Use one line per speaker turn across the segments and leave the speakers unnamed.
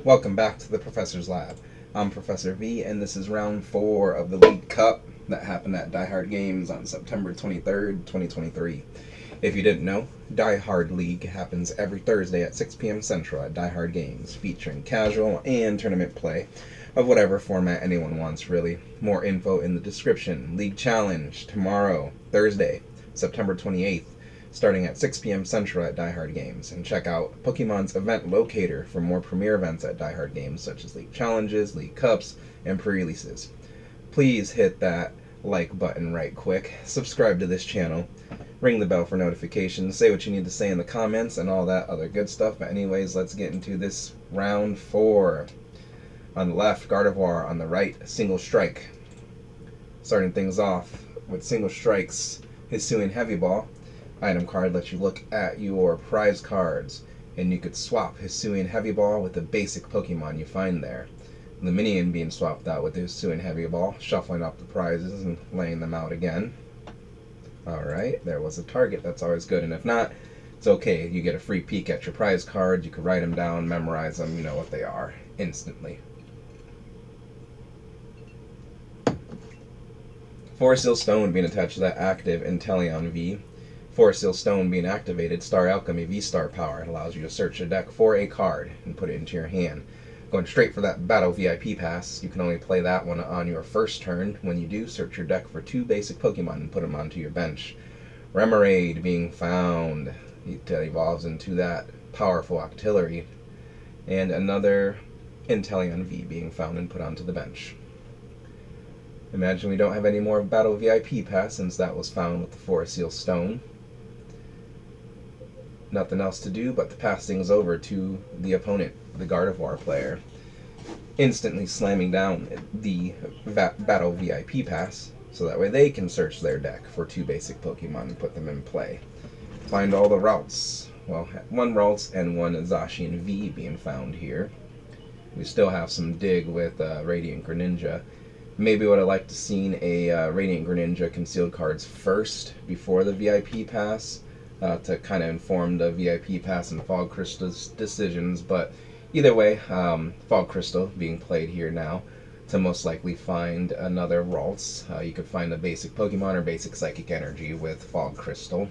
Welcome back to the Professor's Lab. I'm Professor V, and this is round 4 of the League Cup that happened at Die Hard Games on September 23rd, 2023. If you didn't know, Die Hard League happens every Thursday at 6 p.m. Central at Die Hard Games, featuring casual and tournament play of whatever format anyone wants, really. More info in the description. League Challenge tomorrow, Thursday, September 28th. Starting at 6 p.m. Central at Die Hard Games, and check out Pokemon's event locator for more premier events at Die Hard Games, such as League Challenges, League Cups, and pre-releases. Please hit that like button right quick, subscribe to this channel, ring the bell for notifications, say what you need to say in the comments, and all that other good stuff. But anyways, let's get into this round 4. On the left, Gardevoir. On the right, Single Strike. Starting things off with Single Strike's Hisuian Heavy Ball. Item card lets you look at your prize cards, and you could swap Hisuian Heavy Ball with the basic Pokemon you find there. The Minion being swapped out with the Hisuian Heavy Ball, shuffling up the prizes and laying them out again. Alright, there was a target, that's always good, and if not, it's okay. You get a free peek at your prize cards, you can write them down, memorize them, you know what they are, instantly. Forest Seal Stone being attached to that active Inteleon V. Forest Seal Stone being activated, Star Alchemy V-Star power. It allows you to search a deck for a card and put it into your hand. Going straight for that Battle VIP Pass, you can only play that one on your first turn. When you do, search your deck for 2 basic Pokemon and put them onto your bench. Remoraid being found. It evolves into that powerful Octillery. And another Inteleon V being found and put onto the bench. Imagine we don't have any more Battle VIP Pass since that was found with the Forest Seal Stone. Nothing else to do but to pass things over to the opponent, the Gardevoir player, instantly slamming down the Battle VIP Pass, so that way they can search their deck for 2 basic Pokemon and put them in play. Find all the routes. Well, 1 Ralts and 1 Zacian V being found here. We still have some dig with Radiant Greninja. Maybe would have liked to seen a Radiant Greninja concealed cards first before the VIP Pass, to kind of inform the VIP Pass and Fog Crystal's decisions, but either way, Fog Crystal being played here now to most likely find another Ralts. You could find a basic Pokemon or basic Psychic Energy with Fog Crystal.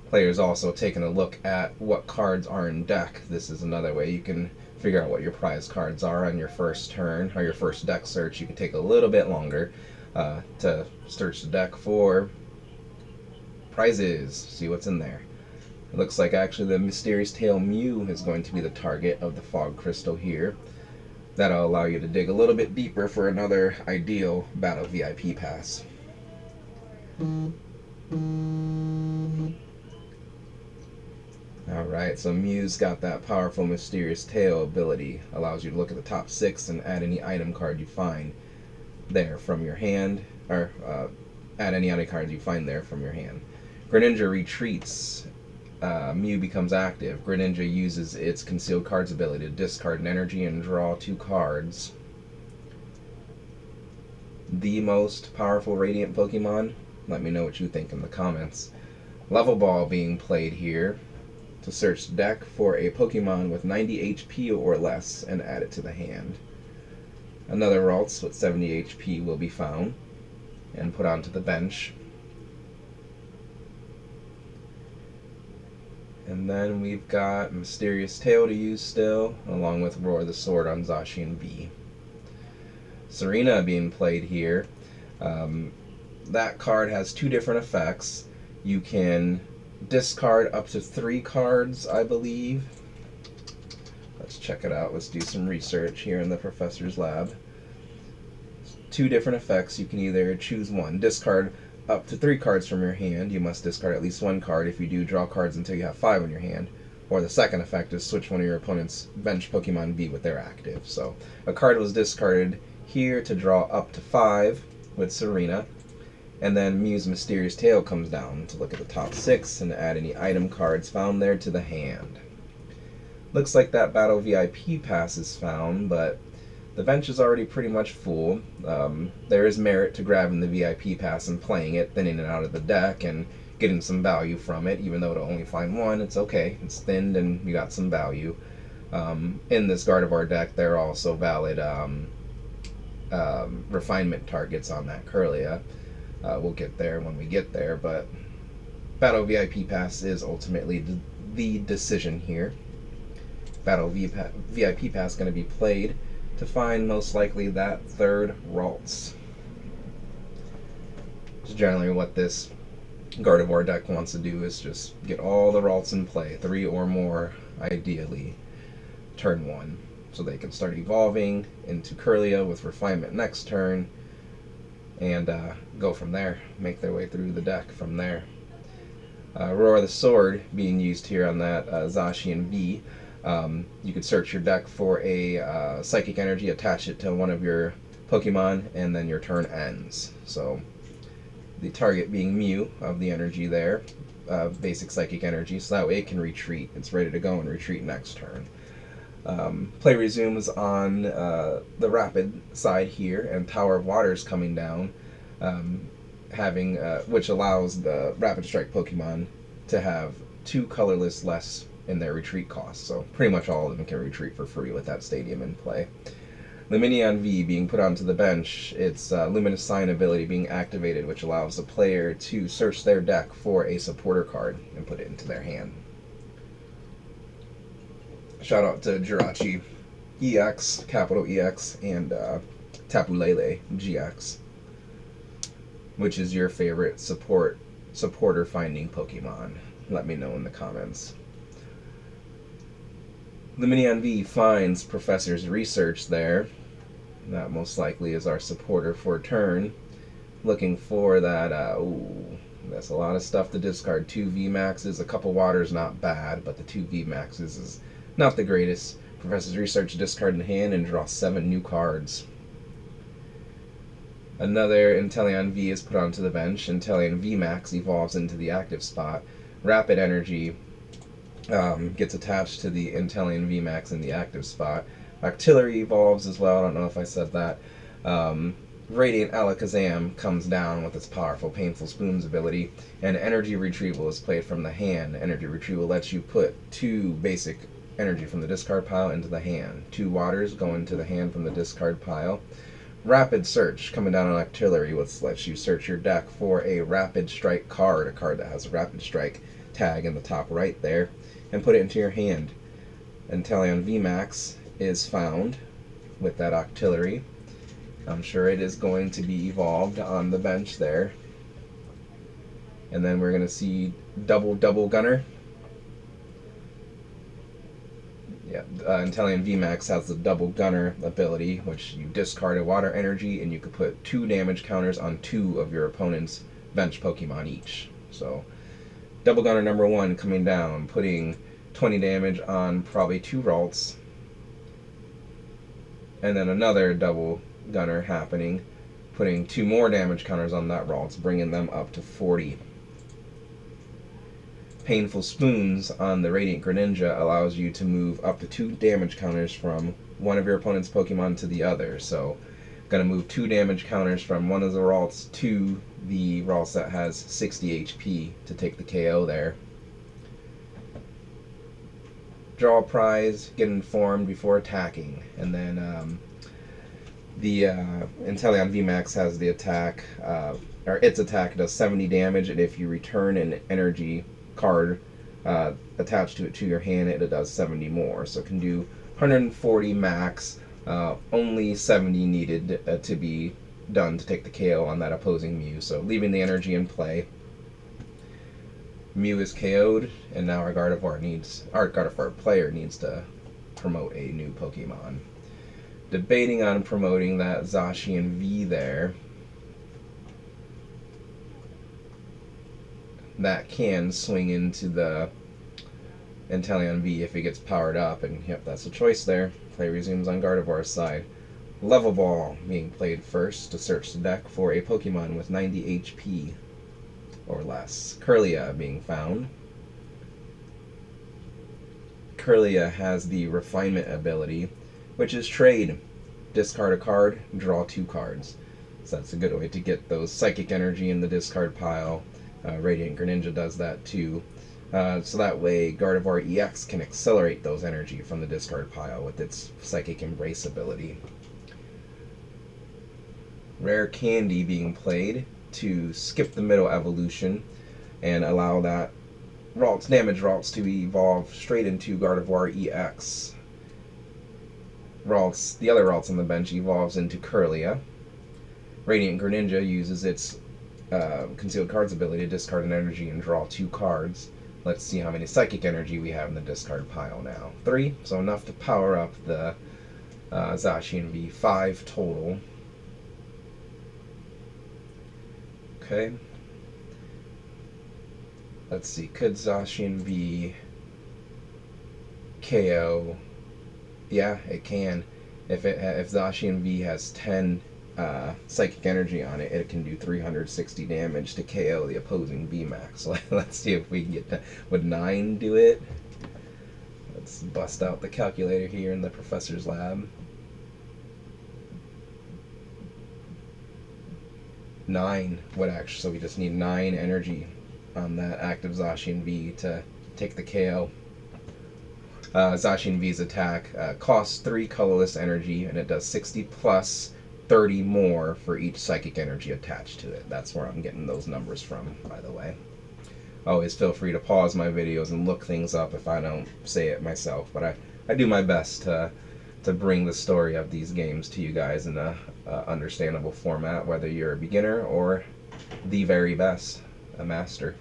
Players also taking a look at what cards are in deck. This is another way you can figure out what your prize cards are on your first turn, or your first deck search. You can take a little bit longer to search the deck for prizes, see what's in there. It looks like actually the Mysterious Tail Mew is going to be the target of the Fog Crystal here. That'll allow you to dig a little bit deeper for another ideal Battle VIP Pass. Alright, so Mew's got that powerful Mysterious Tail ability. Allows you to look at the top 6 and add any item card you find there from your hand, or add any item card you find there from your hand. Greninja retreats. Mew becomes active. Greninja uses its Concealed Cards ability to discard an energy and draw 2 cards. The most powerful Radiant Pokemon? Let me know what you think in the comments. Level Ball being played here to search the deck for a Pokemon with 90 HP or less and add it to the hand. Another Ralts with 70 HP will be found and put onto the bench. And then we've got Mysterious Tail to use still, along with Roar the Sword on Zacian V. Serena being played here. That card has 2 different effects. You can discard up to 3 cards, I believe. Let's check it out. Let's do some research here in the Professor's Lab. 2 different effects. You can either choose one. Discard up to 3 cards from your hand. You must discard at least 1 card. If you do, draw cards until you have 5 on your hand. Or the second effect is switch one of your opponent's bench Pokemon V with their active. So a card was discarded here to draw up to 5 with Serena. And then Mew's Mysterious Tail comes down to look at the top 6 and add any item cards found there to the hand. Looks like that Battle VIP Pass is found, but the bench is already pretty much full. There is merit to grabbing the VIP Pass and playing it, thinning it out of the deck, and getting some value from it, even though it'll only find one. It's okay. It's thinned and you got some value. In this Gardevoir deck, there are also valid refinement targets on that Curlia. We'll get there when we get there, but Battle VIP Pass is ultimately the decision here. Battle VIP Pass going to be played to find most likely that third Ralts. It's generally what this Gardevoir deck wants to do, is just get all the Ralts in play, 3 or more ideally, turn 1, so they can start evolving into Curlia with refinement next turn, and go from there, make their way through the deck from there. Roar the Sword being used here on that Zacian V. You could search your deck for a Psychic Energy, attach it to one of your Pokemon, and then your turn ends. So the target being Mew of the energy there, basic Psychic Energy, so that way it can retreat. It's ready to go and retreat next turn. Play resumes on the Rapid side here, and Tower of Waters coming down, which allows the Rapid Strike Pokemon to have 2 colorless less in their retreat cost. So pretty much all of them can retreat for free with that stadium in play. Lumineon V being put onto the bench, its Luminous Sign ability being activated, which allows the player to search their deck for a supporter card and put it into their hand. Shout out to Jirachi EX, capital EX, and Tapu Lele GX. Which is your favorite supporter finding Pokemon? Let me know in the comments. Lumineon V finds Professor's Research there. That most likely is our supporter for turn. Looking for that, that's a lot of stuff to discard. 2 VMAXs, a couple waters, not bad, but the 2 VMAXs is not the greatest. Professor's Research, discard in hand and draw 7 new cards. Another Inteleon V is put onto the bench. Inteleon VMAX evolves into the active spot. Rapid Energy gets attached to the Inteleon VMAX in the active spot. Octillery evolves as well, I don't know if I said that. Radiant Alakazam comes down with its powerful Painful Spoons ability, and Energy Retrieval is played from the hand. Energy Retrieval lets you put 2 basic energy from the discard pile into the hand. 2 waters go into the hand from the discard pile. Rapid Search coming down on Octillery, which lets you search your deck for a Rapid Strike card, a card that has a Rapid Strike tag in the top right there, and put it into your hand. Inteleon VMAX is found with that Octillery. I'm sure it is going to be evolved on the bench there. And then we're going to see Double Gunner. Yeah, Inteleon VMAX has the Double Gunner ability, which you discard a water energy and you could put 2 damage counters on 2 of your opponent's bench Pokemon each. So, Double Gunner number 1 coming down, putting 20 damage on probably 2 Ralts. And then another Double Gunner happening, putting 2 more damage counters on that Ralts, bringing them up to 40. Painful Spoons on the Radiant Greninja allows you to move up to 2 damage counters from one of your opponent's Pokemon to the other. So, gonna move 2 damage counters from one of the Ralts to the Ralts that has 60 HP to take the KO there. Draw a prize, get informed before attacking, and then the Inteleon VMAX has the attack, or its attack does 70 damage, and if you return an energy card attached to it to your hand, it does 70 more. So it can do 140 max, only 70 needed to be done to take the KO on that opposing Mew. So leaving the energy in play. Mew is KO'd, and now our Gardevoir player needs to promote a new Pokemon. Debating on promoting that Zacian V there. That can swing into the Inteleon V if it gets powered up, and yep, that's a choice there. Play resumes on Gardevoir's side. Level Ball being played first to search the deck for a Pokemon with 90 HP or less. Curlia being found. Curlia has the Refinement ability, which is trade. Discard a card, draw 2 cards. So that's a good way to get those Psychic Energy in the discard pile, Radiant Greninja does that too. So that way, Gardevoir EX can accelerate those energy from the discard pile with its Psychic Embrace ability. Rare Candy being played to skip the middle evolution and allow that damage Ralts to evolve straight into Gardevoir EX. The other Ralts on the bench evolves into Kirlia. Radiant Greninja uses its Concealed Cards ability to discard an energy and draw 2 cards. Let's see how many Psychic Energy we have in the discard pile now. 3, so enough to power up the Zacian V. 5 total. Okay. Let's see, could Zacian V KO? Yeah, it can. If Zacian V has 10 Psychic Energy on it, it can do 360 damage to KO the opposing VMAX. So let's see if we can get that. Would 9 do it? Let's bust out the calculator here in the professor's lab. 9 would actually, so we just need 9 energy on that active Zacian V to take the KO. Zacian V's attack costs 3 colorless energy, and it does 60 plus 30 more for each psychic energy attached to it. That's where I'm getting those numbers from, by the way. Always feel free to pause my videos and look things up if I don't say it myself, but I do my best to bring the story of these games to you guys in a understandable format, whether you're a beginner or the very best, a master.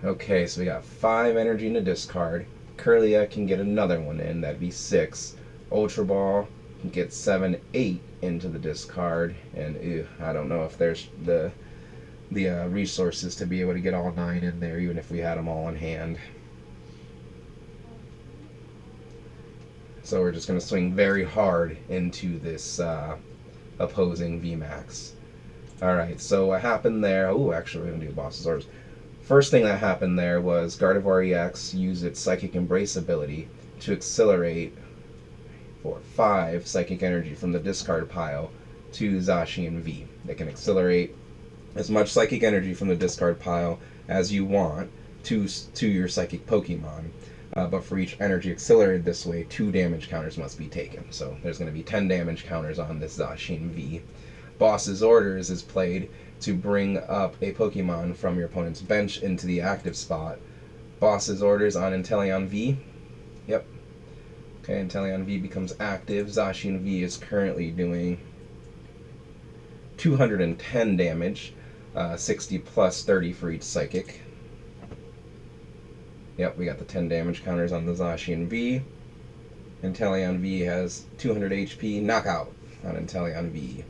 Okay, so we got 5 energy in a discard. Kirlia can get another one in, that'd be 6. Ultra Ball can get 7, 8 into the discard, and I don't know if there's the resources to be able to get all 9 in there, even if we had them all in hand. So we're just going to swing very hard into this opposing VMAX. Alright, so what happened there... Oh, actually, we're going to do boss's orders. First thing that happened there was Gardevoir EX used its Psychic Embrace ability to accelerate for 5 Psychic Energy from the discard pile to Zacian V. They can accelerate as much Psychic Energy from the discard pile as you want to your Psychic Pokemon. But for each energy accelerated this way, 2 damage counters must be taken. So there's going to be 10 damage counters on this Zacian V. Boss's Orders is played to bring up a Pokemon from your opponent's bench into the active spot. Boss's Orders on Inteleon V. Yep. Okay, Inteleon V becomes active. Zacian V is currently doing 210 damage, 60 plus 30 for each Psychic. Yep, we got the 10 damage counters on the Zacian V. Inteleon V has 200 HP. Knockout on Inteleon V.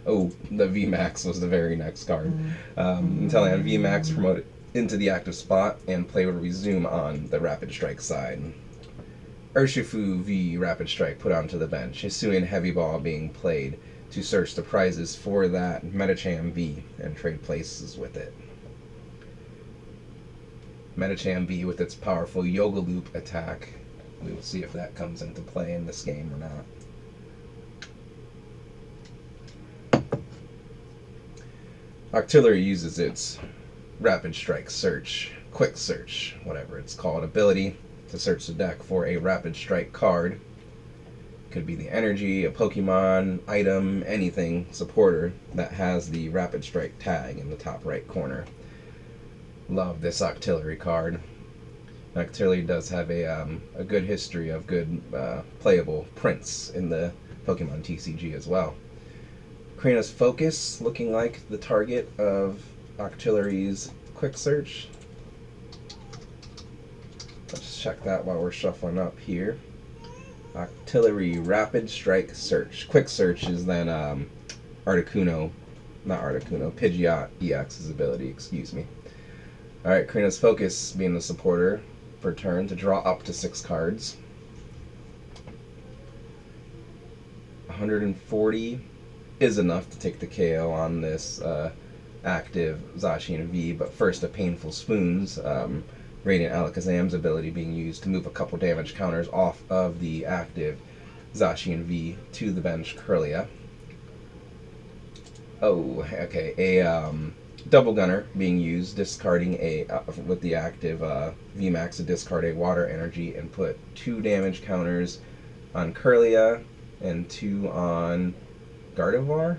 Oh, the VMAX was the very next card. Inteleon VMAX promoted into the active spot, and play would resume on the Rapid Strike side. Urshifu V Rapid Strike put onto the bench. Hisuian Heavy Ball being played to search the prizes for that Medicham V and trade places with it. Medicham V with its powerful Yoga Loop attack. We will see if that comes into play in this game or not. Octillery uses its Rapid Strike Search, Quick Search, whatever it's called, ability to search the deck for a Rapid Strike card. Could be the energy, a Pokemon, item, anything, supporter that has the Rapid Strike tag in the top right corner. Love this Octillery card. Octillery does have a good history of good playable prints in the Pokemon TCG as well. Krina's Focus looking like the target of Octillery's Quick Search. Let's check that while we're shuffling up here. Octillery Rapid Strike Search. Quick Search is then Pidgeot EX's ability, excuse me. Alright, Krina's Focus being the supporter per turn to draw up to 6 cards. 140 is enough to take the KO on this active Zacian V, but first a Painful Spoons, Radiant Alakazam's ability being used to move a couple damage counters off of the active Zacian V to the bench Kirlia. Oh, okay, a Double Gunner being used, discarding a with the active VMAX to discard a water energy and put 2 damage counters on Curlia and 2 on Gardevoir.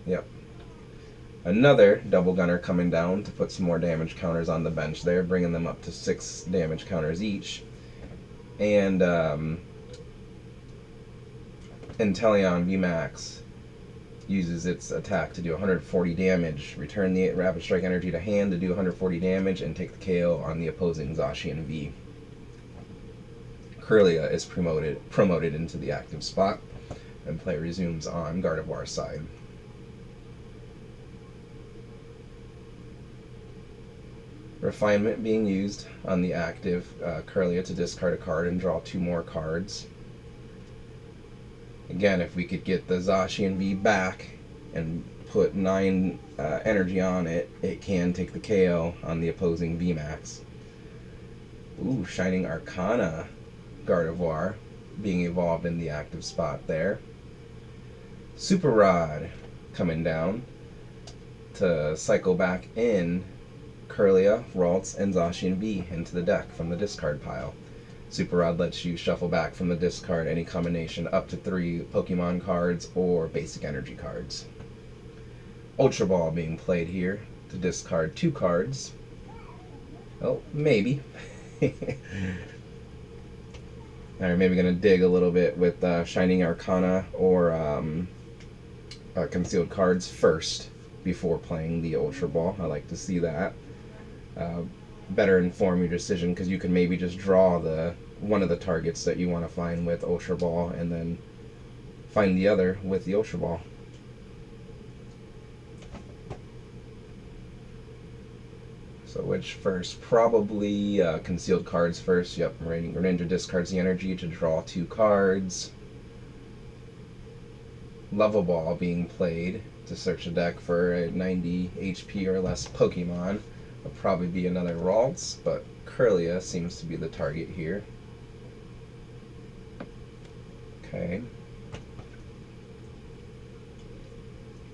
Yep. Another Double Gunner coming down to put some more damage counters on the bench there, bringing them up to 6 damage counters each. And Inteleon VMAX uses its attack to do 140 damage, return the Rapid Strike energy to hand to do 140 damage, and take the KO on the opposing Zacian V. Curlia is promoted into the active spot, and play resumes on Gardevoir's side. Refinement being used on the active Curlia to discard a card and draw 2 more cards. Again, if we could get the Zacian V back and put 9 energy on it, it can take the KO on the opposing VMAX. Ooh, Shining Arcana Gardevoir being evolved in the active spot there. Super Rod coming down to cycle back in Curlia, Ralts, and Zacian V into the deck from the discard pile. Super Rod lets you shuffle back from the discard any combination up to 3 Pokemon cards or basic energy cards. Ultra Ball being played here to discard 2 cards. Oh, maybe. Alright, maybe gonna dig a little bit with Shining Arcana or Concealed Cards first before playing the Ultra Ball. I like to see that. Better inform your decision, because you can maybe just draw one of the targets that you want to find with Ultra Ball and then find the other with the Ultra Ball. So which first? Probably Concealed Cards first. Yep, Greninja discards the energy to draw 2 cards. Level Ball being played to search the deck for a 90 HP or less Pokemon. Will probably be another Ralts, but Curlia seems to be the target here. Okay.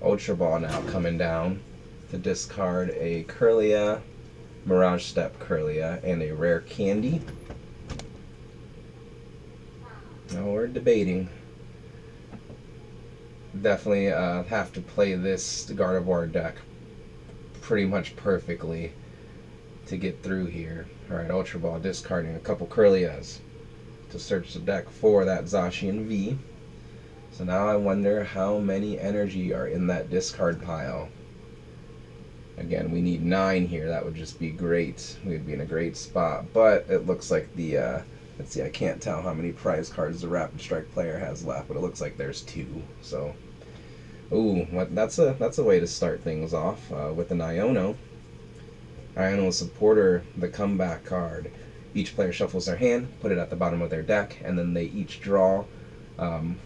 Ultra Ball now coming down to discard a Curlia, Mirage Step Curlia, and a Rare Candy. Now we're debating. Definitely have to play this Gardevoir deck pretty much perfectly to get through here. Alright, Ultra Ball discarding a couple Curlias to search the deck for that Zacian V. So now I wonder how many energy are in that discard pile. Again, we need 9 here. That would just be great. We'd be in a great spot. But it looks like the let's see, I can't tell how many prize cards the Rapid Strike player has left, but it looks like there's 2. So ooh, that's a way to start things off with an Iono. Iono Supporter, the comeback card. Each player shuffles their hand, put it at the bottom of their deck, and then they each draw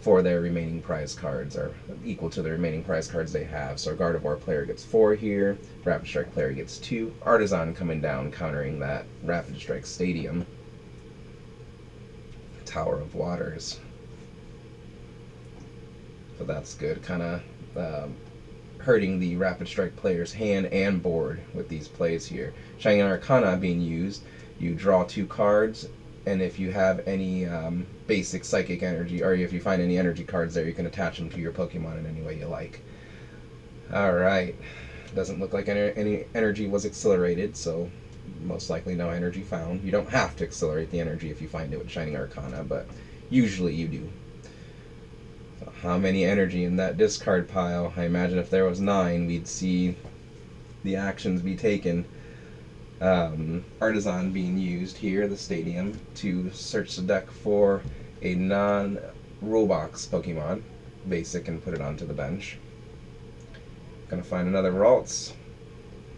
for their remaining prize cards, or equal to the remaining prize cards they have. So Gardevoir player gets 4 here, Rapid Strike player gets 2. Artisan coming down, countering that Rapid Strike Stadium. Tower of Waters. So that's good, kind of hurting the Rapid Strike player's hand and board with these plays here. Shining Arcana being used, you draw 2 cards, and if you have any basic psychic energy, or if you find any energy cards there, you can attach them to your Pokemon in any way you like. Alright, doesn't look like any energy was accelerated, so most likely no energy found. You don't have to accelerate the energy if you find it with Shining Arcana, but usually you do. So how many energy in that discard pile? I imagine if there was 9, we'd see the actions be taken. Artisan being used here, the stadium, to search the deck for a non-rule box Pokemon, basic, and put it onto the bench. Gonna find another Ralts.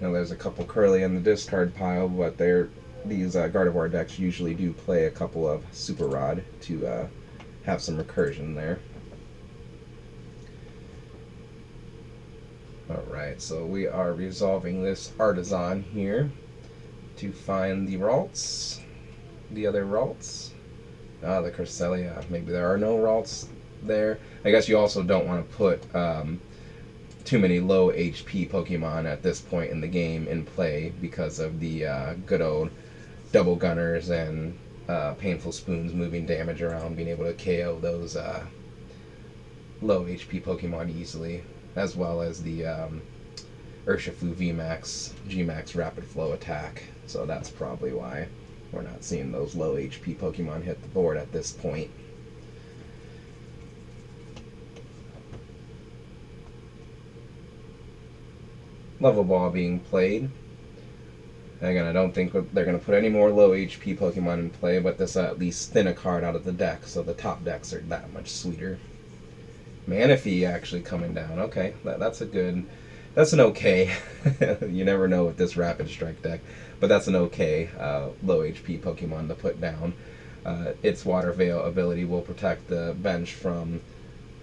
Now there's a couple Curly in the discard pile, but these Gardevoir decks usually do play a couple of Super Rod to have some recursion there. Alright, so we are resolving this Artisan here to find the Ralts, the other Ralts. The Cresselia. Maybe there are no Ralts there. I guess you also don't want to put 2 too many low HP Pokemon at this point in the game in play because of the good old double gunners and painful spoons moving damage around, being able to KO those low HP Pokemon easily, as well as the Urshifu VMAX, Gmax Rapid Flow attack. So that's probably why we're not seeing those low HP Pokemon hit the board at this point. Level Ball being played. Again, I don't think they're going to put any more low HP Pokemon in play, but this at least thin a card out of the deck, so the top decks are that much sweeter. Manaphy actually coming down. Okay, that's an okay. You never know with this Rapid Strike deck, but that's an okay low HP Pokemon to put down. Its Water Veil ability will protect the bench from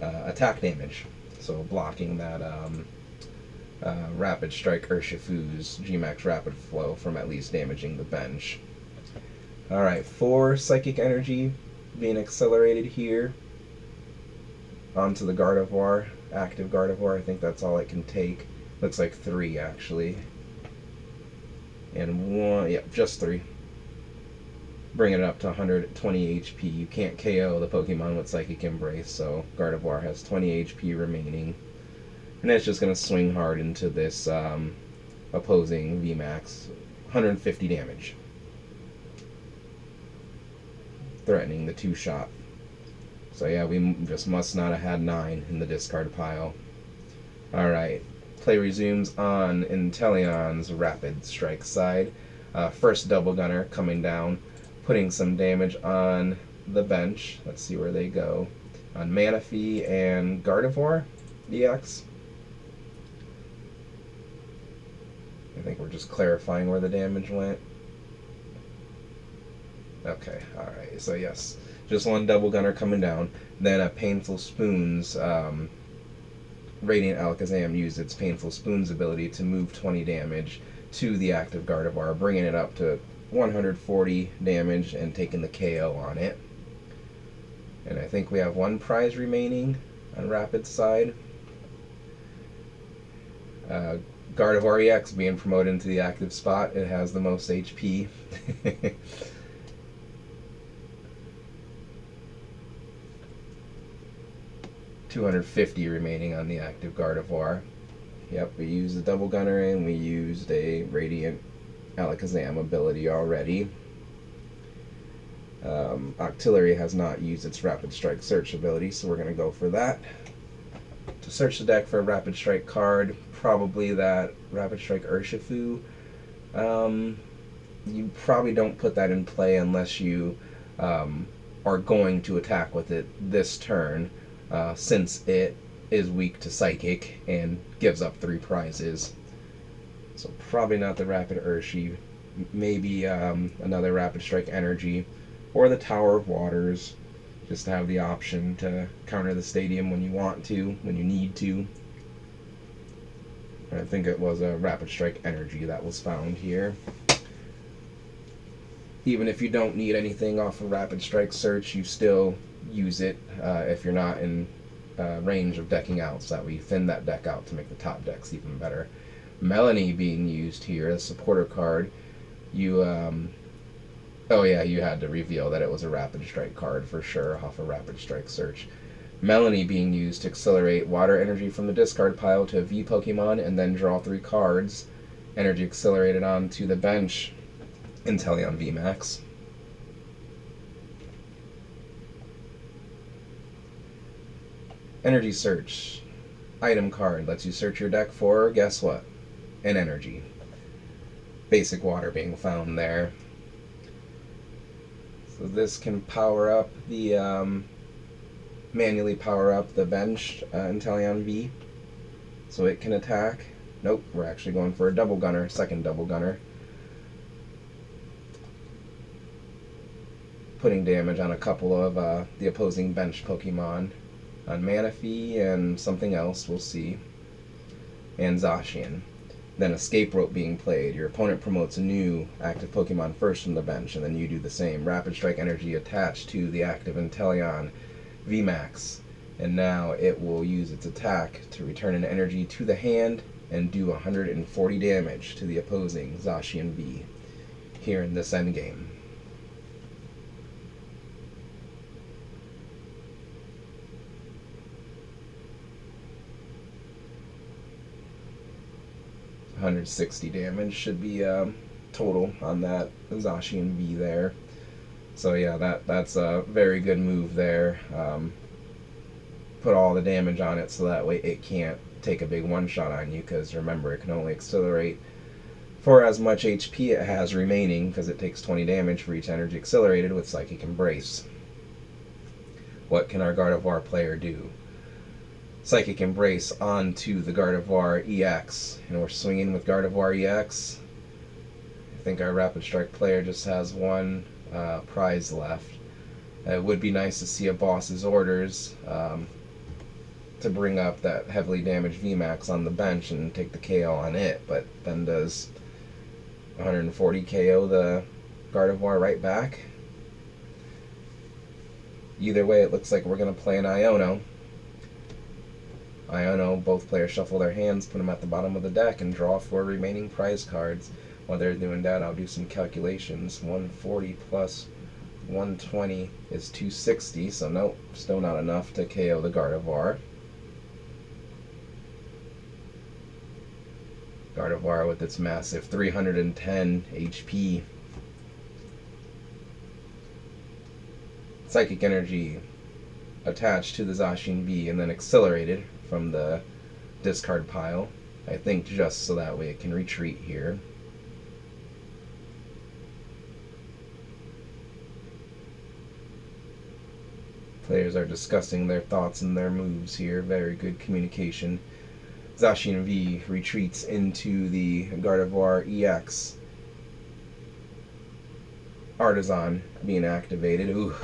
attack damage, so blocking that Rapid Strike Urshifu's Gmax Rapid Flow from at least damaging the bench. Alright, 4 Psychic Energy being accelerated here onto the Gardevoir, active Gardevoir. I think that's all it can take. Looks like 3 actually. And 1, yep, just 3. Bringing it up to 120 HP. You can't KO the Pokemon with Psychic Embrace, so Gardevoir has 20 HP remaining. And it's just going to swing hard into this opposing VMAX. 150 damage. Threatening the 2-shot. So yeah, we just must not have had 9 in the discard pile. Alright, play resumes on Inteleon's Rapid Strike side. First Double Gunner coming down, putting some damage on the bench. Let's see where they go. On Manaphy and Gardevoir EX. I think we're just clarifying where the damage went. Okay, alright, so yes, just 1 Double Gunner coming down. Then a Painful Spoons, Radiant Alakazam used its Painful Spoons ability to move 20 damage to the active Gardevoir, bringing it up to 140 damage and taking the KO on it. And I think we have 1 prize remaining on Rapid side. Gardevoir EX being promoted into the active spot. It has the most HP. 250 remaining on the active Gardevoir. Yep, we used a Double Gunner and we used a Radiant Alakazam ability already. Octillery has not used its Rapid Strike Search ability, so we're going to go for that. To search the deck for a Rapid Strike card, probably that Rapid Strike Urshifu. You probably don't put that in play unless you are going to attack with it this turn, since it is weak to Psychic and gives up 3 prizes. So probably not the Rapid Urshi. Maybe another Rapid Strike Energy or the Tower of Waters, just to have the option to counter the stadium when you want to, when you need to. I think it was a Rapid Strike Energy that was found here. Even if you don't need anything off of Rapid Strike Search, you still use it if you're not in range of decking out, so that we thin that deck out to make the top decks even better. Melanie being used here, the supporter card. You, oh yeah, you had to reveal that it was a Rapid Strike card for sure off of Rapid Strike Search. Melanie being used to accelerate water energy from the discard pile to a V Pokemon and then draw 3 cards. Energy accelerated onto the bench. Inteleon VMAX. Energy Search. Item card lets you search your deck for, guess what? An energy. Basic water being found there. So this can power up the, manually power up the bench Inteleon V. So it can attack. Nope, we're actually going for a Double Gunner, second Double Gunner. Putting damage on a couple of the opposing bench Pokemon. On Manaphy and something else, we'll see. And Zacian. Then Escape Rope being played. Your opponent promotes a new active Pokemon first from the bench, and then you do the same. Rapid Strike Energy attached to the active Inteleon VMAX. And now it will use its attack to return an energy to the hand and do 140 damage to the opposing Zacian V here in this endgame. $160 damage should be total on that Zacian V there. So yeah, that's a very good move there. Put all the damage on it so that way it can't take a big one-shot on you, because remember, it can only accelerate for as much HP it has remaining, because it takes 20 damage for each energy accelerated with Psychic Embrace. What can our Gardevoir player do? Psychic Embrace onto the Gardevoir EX, and we're swinging with Gardevoir EX. I think our Rapid Strike player just has one prize left. It would be nice to see a boss's orders to bring up that heavily damaged VMAX on the bench and take the KO on it, but then does 140 KO the Gardevoir right back? Either way, it looks like we're going to play an Iono. Iono, both players shuffle their hands, put them at the bottom of the deck, and draw 4 remaining prize cards. While they're doing that, I'll do some calculations. 140 plus 120 is 260, so nope, still not enough to KO the Gardevoir. Gardevoir with its massive 310 HP. Psychic Energy attached to the Zacian V and then accelerated from the discard pile. I think just so that way it can retreat here. Players are discussing their thoughts and their moves here. Very good communication. Zacian V retreats into the Gardevoir EX. Artisan being activated. Ooh,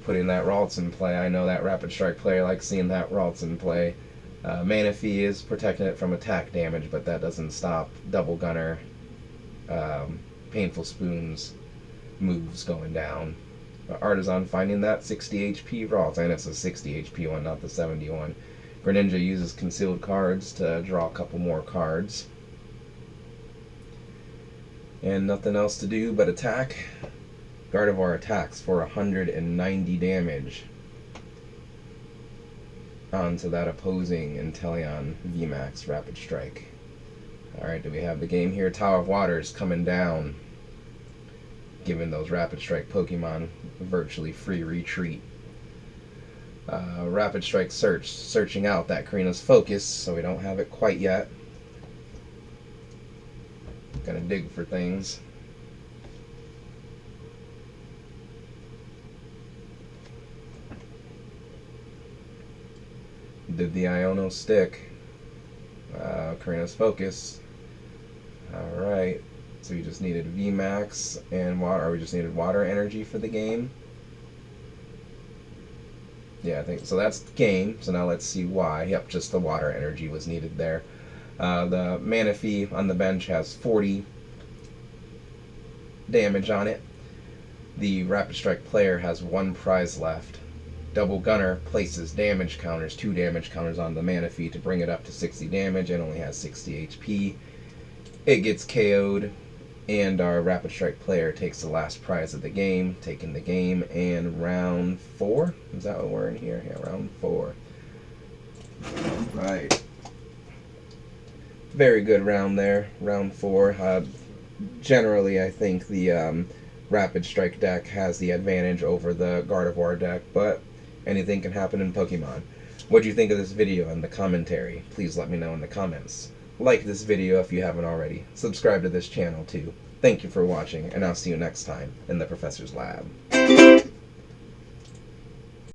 putting that Ralts in play. I know that Rapid Strike player likes seeing that Ralts in play. Manaphy is protecting it from attack damage, but that doesn't stop Double Gunner, Painful Spoons moves going down. Artisan finding that 60 HP Ralts, and it's a 60 HP one, not the 71. Greninja uses concealed cards to draw a couple more cards. And nothing else to do but attack. Gardevoir attacks for 190 damage onto that opposing Inteleon VMAX Rapid Strike. Alright, do we have the game here? Tower of Waters coming down, giving those Rapid Strike Pokemon virtually free retreat. Rapid Strike searching out that Karina's Focus, so we don't have it quite yet. Gonna dig for things. Did the Iono stick? Karina's Focus. Alright, so we just needed VMAX and water, or we just needed water energy for the game. Yeah, I think so. That's the game. So now let's see why. Yep, just the water energy was needed there. The Manaphy on the bench has 40 damage on it. The Rapid Strike player has 1 prize left. Double Gunner places damage counters, 2 damage counters on the Manaphy to bring it up to 60 damage and only has 60 HP. It gets KO'd, and our Rapid Strike player takes the last prize of the game, taking the game, and round 4? Is that what we're in here? Yeah, round 4. Right. Very good round there, round 4. Generally, I think the Rapid Strike deck has the advantage over the Gardevoir deck, but anything can happen in Pokemon. What do you think of this video and the commentary? Please let me know in the comments. Like this video if you haven't already. Subscribe to this channel too. Thank you for watching, and I'll see you next time in the Professor's Lab.